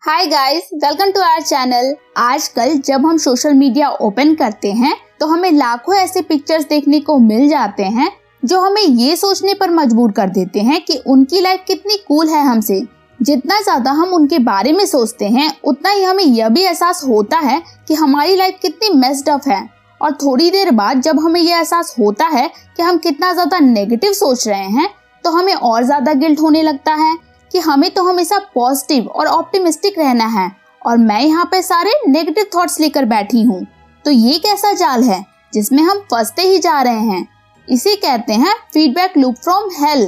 Hi guys, welcome to our channel. आजकल जब हम सोशल मीडिया ओपन करते हैं तो हमें लाखों ऐसे पिक्चर्स देखने को मिल जाते हैं जो हमें ये सोचने पर मजबूर कर देते हैं कि उनकी लाइफ कितनी कूल है हमसे। जितना ज्यादा हम उनके बारे में सोचते हैं उतना ही हमें यह भी एहसास होता है कि हमारी लाइफ कितनी मेस्ड अप है। और थोड़ी देर बाद जब हमें यह एहसास होता है कि हम कितना ज्यादा नेगेटिव सोच रहे हैं तो हमें और ज्यादा गिल्ट होने लगता है कि हमें तो हमेशा पॉजिटिव और ऑप्टिमिस्टिक रहना है और मैं यहाँ पे सारे नेगेटिव थॉट्स लेकर बैठी हूँ। तो ये कैसा जाल है जिसमें हम फंसते ही जा रहे हैं। इसे कहते हैं फीडबैक लूप फ्रॉम हेल।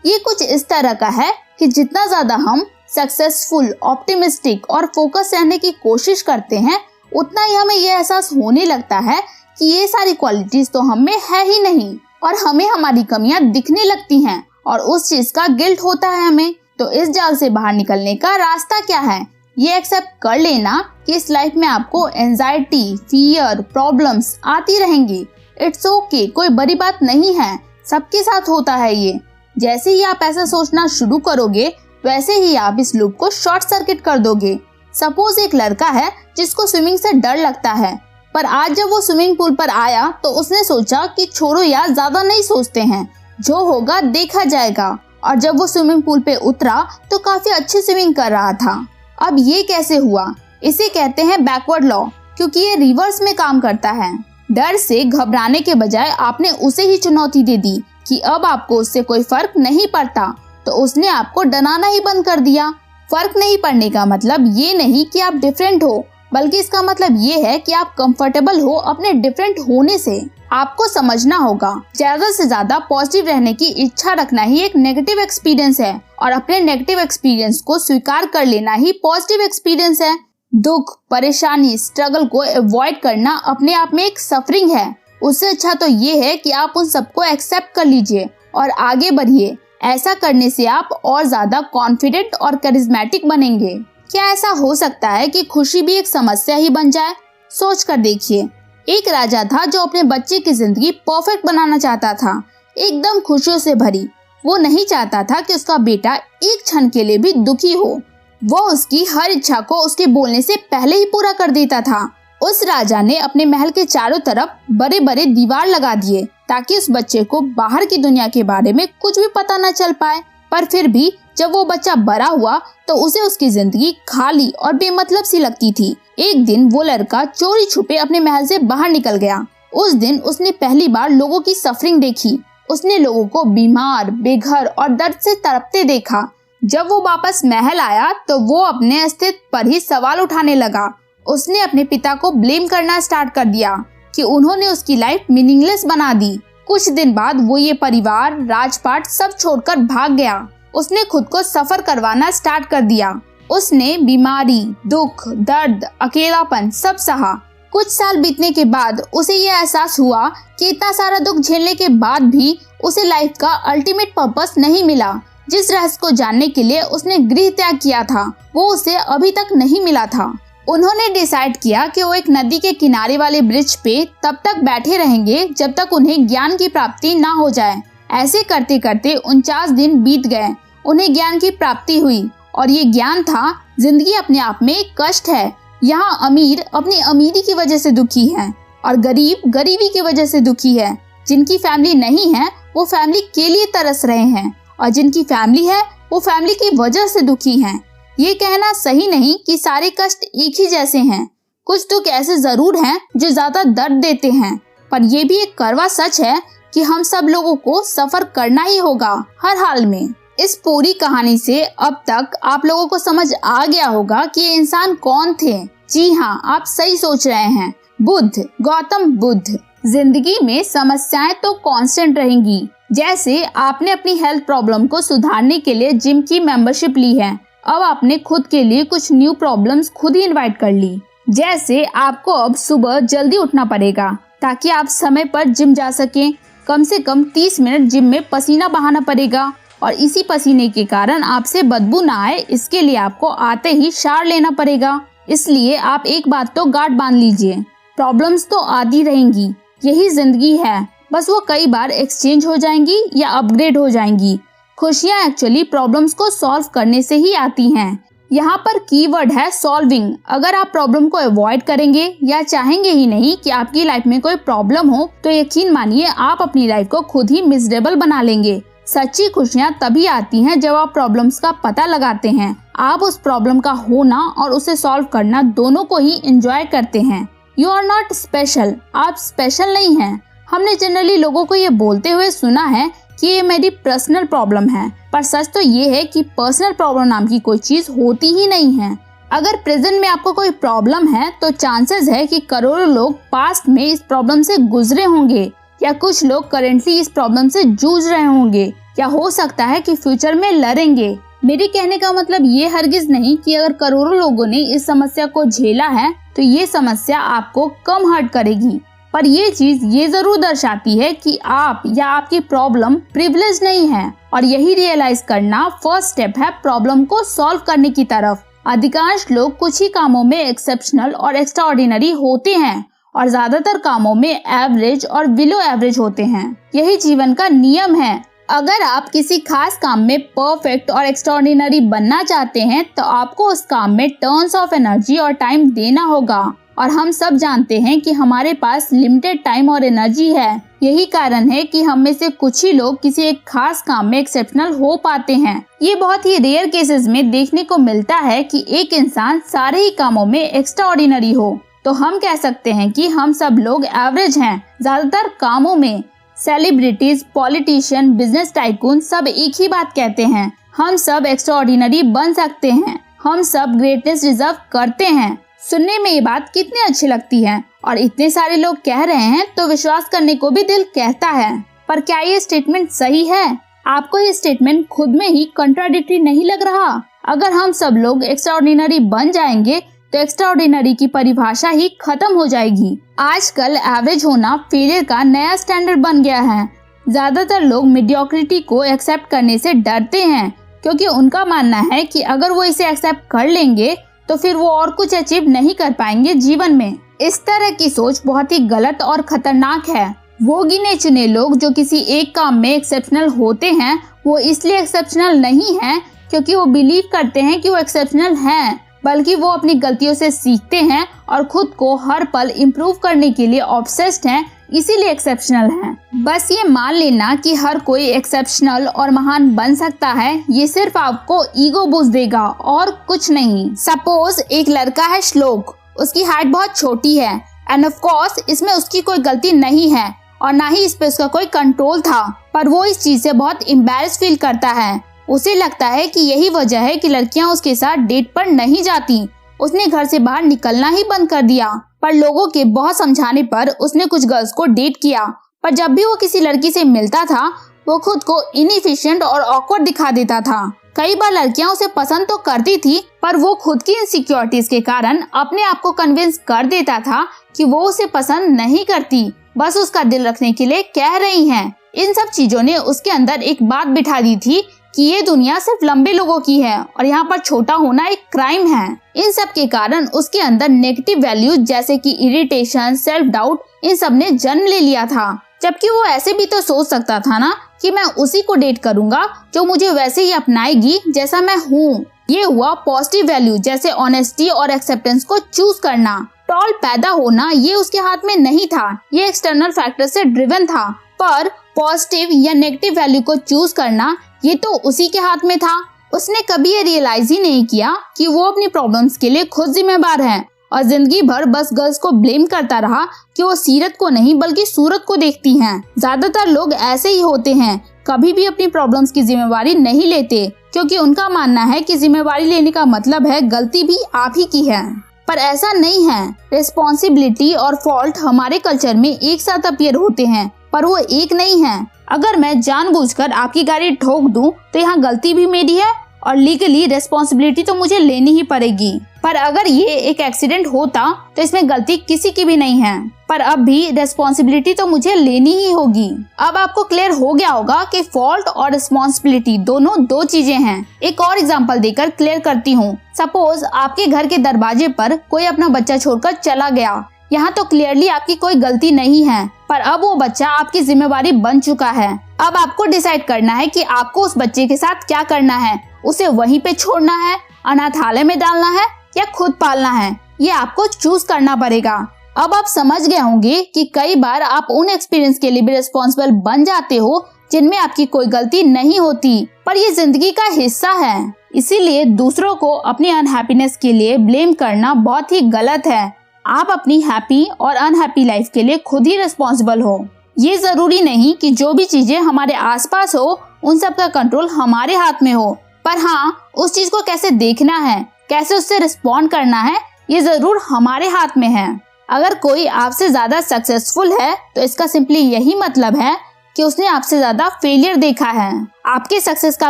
ये कुछ इस तरह का है कि जितना ज्यादा हम सक्सेसफुल, ऑप्टिमिस्टिक और फोकस रहने की कोशिश करते हैं उतना ही हमें यह एहसास होने लगता है कि ये सारी क्वालिटीज तो हम में है ही नहीं और हमें हमारी कमियां दिखने लगती हैं और उस चीज का गिल्ट होता है हमें। तो इस जाल से बाहर निकलने का रास्ता क्या है? ये एक्सेप्ट कर लेना कि इस लाइफ में आपको एंजाइटी, फियर, प्रॉब्लम्स आती रहेंगी। इट्स ओके, कोई बड़ी बात नहीं है, सबके साथ होता है ये। जैसे ही आप ऐसा सोचना शुरू करोगे वैसे ही आप इस लूप को शॉर्ट सर्किट कर दोगे। सपोज एक लड़का है जिसको स्विमिंग से डर लगता है, पर आज जब वो स्विमिंग पूल पर आया तो उसने सोचा कि छोड़ो यार, ज्यादा नहीं सोचते हैं, जो होगा देखा जाएगा। और जब वो स्विमिंग पूल पे उतरा तो काफी अच्छी स्विमिंग कर रहा था। अब ये कैसे हुआ? इसे कहते हैं बैकवर्ड लॉ, क्योंकि ये रिवर्स में काम करता है। डर से घबराने के बजाय आपने उसे ही चुनौती दे दी कि अब आपको उससे कोई फर्क नहीं पड़ता, तो उसने आपको डराना ही बंद कर दिया। फर्क नहीं पड़ने का मतलब ये नहीं कि आप डिफरेंट हो, बल्कि इसका मतलब ये है कि आप कंफर्टेबल हो अपने डिफरेंट होने से। आपको समझना होगा, ज्यादा से ज्यादा पॉजिटिव रहने की इच्छा रखना ही एक नेगेटिव एक्सपीरियंस है और अपने नेगेटिव एक्सपीरियंस को स्वीकार कर लेना ही पॉजिटिव एक्सपीरियंस है। दुख, परेशानी, स्ट्रगल को अवॉइड करना अपने आप में एक सफरिंग है। उससे अच्छा तो ये है कि आप उन सबको एक्सेप्ट कर लीजिए और आगे बढ़िए। ऐसा करने से आप और ज्यादा कॉन्फिडेंट और करिश्मेटिक बनेंगे। क्या ऐसा हो सकता है कि खुशी भी एक समस्या ही बन जाए? सोच कर देखिए। एक राजा था जो अपने बच्चे की जिंदगी परफेक्ट बनाना चाहता था, एकदम खुशियों से भरी। वो नहीं चाहता था कि उसका बेटा एक क्षण के लिए भी दुखी हो। वो उसकी हर इच्छा को उसके बोलने से पहले ही पूरा कर देता था। उस राजा ने अपने महल के चारों तरफ बड़े बड़े दीवार लगा दिए ताकि उस बच्चे को बाहर की दुनिया के बारे में कुछ भी पता न चल पाए। पर फिर भी जब वो बच्चा बड़ा हुआ तो उसे उसकी जिंदगी खाली और बेमतलब सी लगती थी। एक दिन वो लड़का चोरी छुपे अपने महल से बाहर निकल गया। उस दिन उसने पहली बार लोगों की सफरिंग देखी। उसने लोगों को बीमार, बेघर और दर्द से तड़पते देखा। जब वो वापस महल आया तो वो अपने अस्तित्व पर ही सवाल उठाने लगा। उसने अपने पिता को ब्लेम करना स्टार्ट कर दिया कि उन्होंने उसकी लाइफ मीनिंगलेस बना दी। कुछ दिन बाद वो ये परिवार, राजपाट सब छोड़कर भाग गया। उसने खुद को सफर करवाना स्टार्ट कर दिया। उसने बीमारी, दुख, दर्द, अकेलापन सब सहा। कुछ साल बीतने के बाद उसे यह एहसास हुआ कि इतना सारा दुख झेलने के बाद भी उसे लाइफ का अल्टीमेट पर्पस नहीं मिला। जिस रहस्य को जानने के लिए उसने गृह त्याग किया था वो उसे अभी तक नहीं मिला था। उन्होंने डिसाइड किया कि वो एक नदी के किनारे वाले ब्रिज पे तब तक बैठे रहेंगे जब तक उन्हें ज्ञान की प्राप्ति ना हो जाए। ऐसे करते करते 49 दिन बीत गए। उन्हें ज्ञान की प्राप्ति हुई और ये ज्ञान था, जिंदगी अपने आप में एक कष्ट है। यहाँ अमीर अपनी अमीरी की वजह से दुखी है और गरीब गरीबी की वजह से दुखी है। जिनकी फैमिली नहीं है वो फैमिली के लिए तरस रहे हैं और जिनकी फैमिली है वो फैमिली की वजह से दुखी हैं। ये कहना सही नहीं कि सारे कष्ट एक ही जैसे हैं। कुछ दुख ऐसे जरूर हैं जो ज्यादा दर्द देते हैं, पर ये भी एक कड़वा सच है कि हम सब लोगों को सफर करना ही होगा हर हाल में। इस पूरी कहानी से अब तक आप लोगों को समझ आ गया होगा कि ये इंसान कौन थे। जी हाँ, आप सही सोच रहे हैं, बुद्ध, गौतम बुद्ध। जिंदगी में समस्याएं तो कांस्टेंट रहेंगी। जैसे आपने अपनी हेल्थ प्रॉब्लम को सुधारने के लिए जिम की मेंबरशिप ली है, अब आपने खुद के लिए कुछ न्यू प्रॉब्लम्स खुद ही इनवाइट कर ली। जैसे आपको अब सुबह जल्दी उठना पड़ेगा ताकि आप समय पर जिम जा सकें। कम से कम 30 मिनट जिम में पसीना बहाना पड़ेगा और इसी पसीने के कारण आपसे बदबू ना आए इसके लिए आपको आते ही शावर लेना पड़ेगा। इसलिए आप एक बात तो गांठ बांध लीजिए, प्रॉब्लम्स तो आती रहेंगी, यही जिंदगी है। बस वो कई बार एक्सचेंज हो जाएंगी या अपग्रेड हो जाएंगी। खुशियाँ एक्चुअली प्रॉब्लम्स को सॉल्व करने से ही आती हैं। यहाँ पर कीवर्ड है सॉल्विंग। अगर आप प्रॉब्लम को अवॉइड करेंगे या चाहेंगे ही नहीं कि आपकी लाइफ में कोई प्रॉब्लम हो, तो यकीन मानिए आप अपनी लाइफ को खुद ही मिजरेबल बना लेंगे। सच्ची खुशियाँ तभी आती हैं जब आप प्रॉब्लम्स का पता लगाते हैं, आप उस प्रॉब्लम का होना और उसे सॉल्व करना दोनों को ही एंजॉय करते हैं। यू आर नॉट स्पेशल, आप स्पेशल नहीं हैं। हमने जनरली लोगों को ये बोलते हुए सुना है कि ये मेरी पर्सनल प्रॉब्लम है, पर सच तो ये है कि पर्सनल प्रॉब्लम नाम की कोई चीज होती ही नहीं है। अगर प्रेजेंट में आपको कोई प्रॉब्लम है तो चांसेस है कि करोड़ों लोग पास्ट में इस प्रॉब्लम से गुजरे होंगे, या कुछ लोग करेंटली इस प्रॉब्लम से जूझ रहे होंगे, या हो सकता है कि फ्यूचर में लड़ेंगे। मेरे कहने का मतलब ये हरगिज नहीं कि अगर करोड़ों लोगों ने इस समस्या को झेला है तो ये समस्या आपको कम हर्ट करेगी, पर ये चीज ये जरूर दर्शाती है कि आप या आपकी प्रॉब्लम प्रिविलेज नहीं है, और यही रियलाइज करना फर्स्ट स्टेप है प्रॉब्लम को सॉल्व करने की तरफ। अधिकांश लोग कुछ ही कामों में एक्सेप्शनल और एक्स्ट्राऑर्डिनरी होते हैं और ज्यादातर कामों में एवरेज और बिलो एवरेज होते हैं। यही जीवन का नियम है। अगर आप किसी खास काम में परफेक्ट और एक्स्ट्राऑर्डिनरी बनना चाहते हैं तो आपको उस काम में टर्न्स ऑफ एनर्जी और टाइम देना होगा, और हम सब जानते हैं कि हमारे पास लिमिटेड टाइम और एनर्जी है। यही कारण है कि हम में से कुछ ही लोग किसी एक खास काम में एक्सेप्शनल हो पाते हैं। ये बहुत ही रेयर केसेस में देखने को मिलता है कि एक इंसान सारे ही कामों में एक्स्ट्राऑर्डिनरी हो। तो हम कह सकते हैं कि हम सब लोग एवरेज हैं ज्यादातर कामों में। सेलिब्रिटीज, पॉलिटिशियन, बिजनेस टाइकून सब एक ही बात कहते हैं, हम सब एक्स्ट्राऑर्डिनरी बन सकते हैं, हम सब ग्रेटनेस डिजर्व करते हैं। सुनने में ये बात कितनी अच्छी लगती है और इतने सारे लोग कह रहे हैं तो विश्वास करने को भी दिल कहता है। पर क्या ये स्टेटमेंट सही है? आपको ये स्टेटमेंट खुद में ही कंट्राडिक्टरी नहीं लग रहा? अगर हम सब लोग एक्स्ट्राऑर्डिनरी बन जाएंगे तो एक्स्ट्राऑर्डिनरी की परिभाषा ही खत्म हो जाएगी। आजकल एवरेज होना फेलियर का नया स्टैंडर्ड बन गया है। ज्यादातर लोग मीडियोक्रिटी को एक्सेप्ट करने से डरते हैं, क्योंकि उनका मानना है कि अगर वो इसे एक्सेप्ट कर लेंगे तो फिर वो और कुछ अचीव नहीं कर पाएंगे जीवन में। इस तरह की सोच बहुत ही गलत और खतरनाक है। वो गिने चुने लोग जो किसी एक काम में एक्सेप्शनल होते हैं, वो इसलिए एक्सेप्शनल नहीं हैं क्योंकि वो बिलीव करते हैं कि वो एक्सेप्शनल हैं, बल्कि वो अपनी गलतियों से सीखते हैं और खुद को हर पल इम्प्रूव करने के लिए ऑब्सेस्ड हैं, इसीलिए एक्सेप्शनल हैं। बस ये मान लेना कि हर कोई एक्सेप्शनल और महान बन सकता है, ये सिर्फ आपको ईगो बूस्ट देगा और कुछ नहीं। सपोज एक लड़का है श्लोक, उसकी हाइट बहुत छोटी है एंड ऑफ कोर्स इसमें उसकी कोई गलती नहीं है और ना ही इस पे उसका कोई कंट्रोल था, पर वो इस चीज से बहुत एम्बैरेस फील करता है। उसे लगता है कि यही वजह है कि लड़कियां उसके साथ डेट पर नहीं जाती। उसने घर से बाहर निकलना ही बंद कर दिया, पर लोगों के बहुत समझाने पर उसने कुछ गर्ल्स को डेट किया, पर जब भी वो किसी लड़की से मिलता था वो खुद को इनएफिशिएंट और ऑकवर्ड दिखा देता था। कई बार लड़कियां उसे पसंद तो करती थी, पर वो खुद की इनसिक्योरिटीज के कारण अपने आप को कन्विंस कर देता था कि वो उसे पसंद नहीं करती, बस उसका दिल रखने के लिए कह रही हैं। इन सब चीजों ने उसके अंदर एक बात बिठा दी थी कि ये दुनिया सिर्फ लंबे लोगों की है और यहाँ पर छोटा होना एक क्राइम है। इन सब के कारण उसके अंदर नेगेटिव वैल्यूज जैसे कि इरिटेशन, सेल्फ डाउट, इन सब ने जन्म ले लिया था। जबकि वो ऐसे भी तो सोच सकता था ना कि मैं उसी को डेट करूंगा जो मुझे वैसे ही अपनाएगी जैसा मैं हूँ। ये हुआ पॉजिटिव वैल्यू जैसे ऑनेस्टी और एक्सेप्टेंस को चूज करना। टॉल पैदा होना ये उसके हाथ में नहीं था, ये एक्सटर्नल फैक्टर से ड्रिवन था, पर पॉजिटिव या नेगेटिव वैल्यू को चूज करना ये तो उसी के हाथ में था। उसने कभी ये रियलाइज ही नहीं किया कि वो अपनी प्रॉब्लम्स के लिए खुद जिम्मेदार है और जिंदगी भर बस गर्ल्स को ब्लेम करता रहा कि वो सीरत को नहीं बल्कि सूरत को देखती हैं। ज्यादातर लोग ऐसे ही होते हैं, कभी भी अपनी प्रॉब्लम्स की जिम्मेवारी नहीं लेते, क्योंकि उनका मानना है कि जिम्मेवारी लेने का मतलब है गलती भी आप ही की है। पर ऐसा नहीं है। रिस्पॉन्सिबिलिटी और फॉल्ट हमारे कल्चर में एक साथ अपीयर होते हैं, पर वो एक नहीं है। अगर मैं जानबूझकर आपकी गाड़ी ठोक दूं तो यहाँ गलती भी मेरी है और लीगली रिस्पॉन्सिबिलिटी तो मुझे लेनी ही पड़ेगी। पर अगर ये एक एक्सीडेंट होता तो इसमें गलती किसी की भी नहीं है, पर अब भी रिस्पॉन्सिबिलिटी तो मुझे लेनी ही होगी। अब आपको क्लियर हो गया होगा कि फॉल्ट और रिस्पॉन्सिबिलिटी दोनों दो चीजें हैं। एक और एग्जांपल देकर क्लियर करती हूँ। सपोज आपके घर के दरवाजे पर कोई अपना बच्चा छोड़कर चला गया। यहाँ तो क्लियरली आपकी कोई गलती नहीं है, पर अब वो बच्चा आपकी जिम्मेवारी बन चुका है। अब आपको डिसाइड करना है कि आपको उस बच्चे के साथ क्या करना है। उसे वहीं पे छोड़ना है अनाथालय में डालना है या खुद पालना है, ये आपको चूज करना पड़ेगा। अब आप समझ गए होंगे कि कई बार आप उन एक्सपीरियंस के लिए भी रिस्पॉन्सिबल बन जाते हो जिनमें आपकी कोई गलती नहीं होती, पर ये जिंदगी का हिस्सा है। इसीलिए दूसरों को अपनी अनहैप्पीनेस के लिए ब्लेम करना बहुत ही गलत है। आप अपनी हैप्पी और अनहैप्पी लाइफ के लिए खुद ही रिस्पॉन्सिबल हो। ये जरूरी नहीं कि जो भी चीजें हमारे आसपास हो उन सब का कंट्रोल हमारे हाथ में हो, पर हाँ, उस चीज को कैसे देखना है, कैसे उससे रिस्पॉन्ड करना है, ये जरूर हमारे हाथ में है। अगर कोई आपसे ज्यादा सक्सेसफुल है तो इसका सिंपली यही मतलब है कि उसने आपसे ज्यादा फेलियर देखा है। आपके सक्सेस का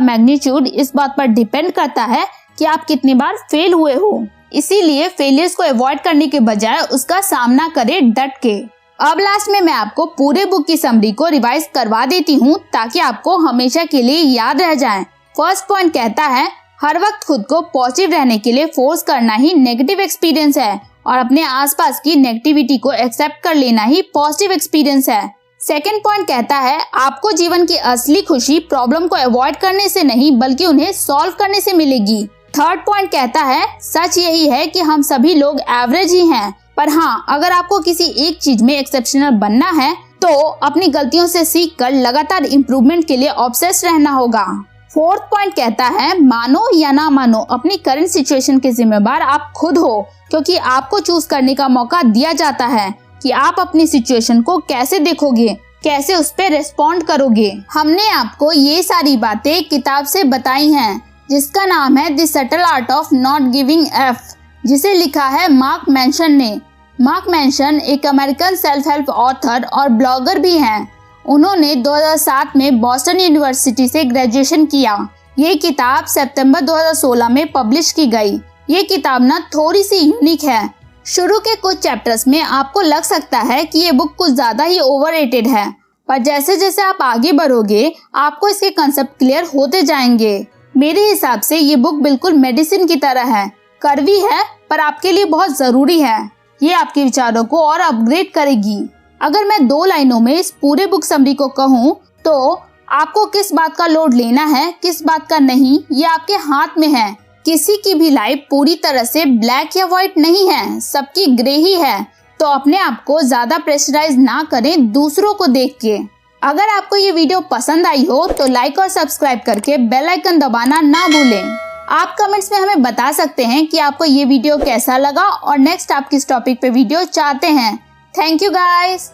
मैग्नीट्यूड इस बात पर डिपेंड करता है कि आप कितनी बार फेल हुए हो। इसीलिए फेलियर्स को अवॉइड करने के बजाय उसका सामना करें डट के। अब लास्ट में मैं आपको पूरे बुक की समरी को रिवाइज करवा देती हूँ ताकि आपको हमेशा के लिए याद रह जाए। फर्स्ट पॉइंट कहता है, हर वक्त खुद को पॉजिटिव रहने के लिए फोर्स करना ही नेगेटिव एक्सपीरियंस है और अपने आसपास की नेगेटिविटी को एक्सेप्ट कर लेना ही पॉजिटिव एक्सपीरियंस है। सेकेंड पॉइंट कहता है, आपको जीवन की असली खुशी प्रॉब्लम को अवॉइड करने से नहीं बल्कि उन्हें सॉल्व करने से मिलेगी। थर्ड पॉइंट कहता है, सच यही है कि हम सभी लोग एवरेज ही हैं, पर हाँ, अगर आपको किसी एक चीज में एक्सेप्शनल बनना है तो अपनी गलतियों से सीख कर लगातार इम्प्रूवमेंट के लिए ऑब्सेस्ड रहना होगा। फोर्थ पॉइंट कहता है, मानो या ना मानो अपनी करंट सिचुएशन के जिम्मेदार आप खुद हो, क्योंकि आपको चूज करने का मौका दिया जाता है कि आप अपनी सिचुएशन को कैसे देखोगे, कैसे उस पर रिस्पॉन्ड करोगे। हमने आपको ये सारी बातें किताब से बताई हैं जिसका नाम है the subtle art of not giving F, जिसे लिखा है मार्क मैंशन ने। मार्क मैंशन एक अमेरिकन सेल्फ हेल्प ऑथर और ब्लॉगर भी हैं। उन्होंने 2007 में बॉस्टन यूनिवर्सिटी से ग्रेजुएशन किया। ये किताब सितंबर 2016 में पब्लिश की गई। ये किताब ना थोड़ी सी यूनिक है। शुरू के कुछ चैप्टर्स में आपको लग सकता है कि ये बुक कुछ ज्यादा ही ओवररेटेड है, पर जैसे जैसे आप आगे बढ़ोगे आपको इसके कंसेप्ट क्लियर होते जाएंगे। मेरे हिसाब से ये बुक बिल्कुल मेडिसिन की तरह है, कड़वी है पर आपके लिए बहुत जरूरी है। ये आपके विचारों को और अपग्रेड करेगी। अगर मैं 2 लाइनों में इस पूरे बुक समरी को कहूँ तो आपको किस बात का लोड लेना है, किस बात का नहीं, ये आपके हाथ में है। किसी की भी लाइफ पूरी तरह से ब्लैक या व्हाइट नहीं है, सबकी ग्रे ही है। तो अपने आप को ज्यादा प्रेशराइज ना करें दूसरों को देख के। अगर आपको ये वीडियो पसंद आई हो तो लाइक और सब्सक्राइब करके बेल आइकन दबाना ना भूलें। आप कमेंट्स में हमें बता सकते हैं कि आपको ये वीडियो कैसा लगा और नेक्स्ट आप किस टॉपिक पे वीडियो चाहते हैं। Thank you guys.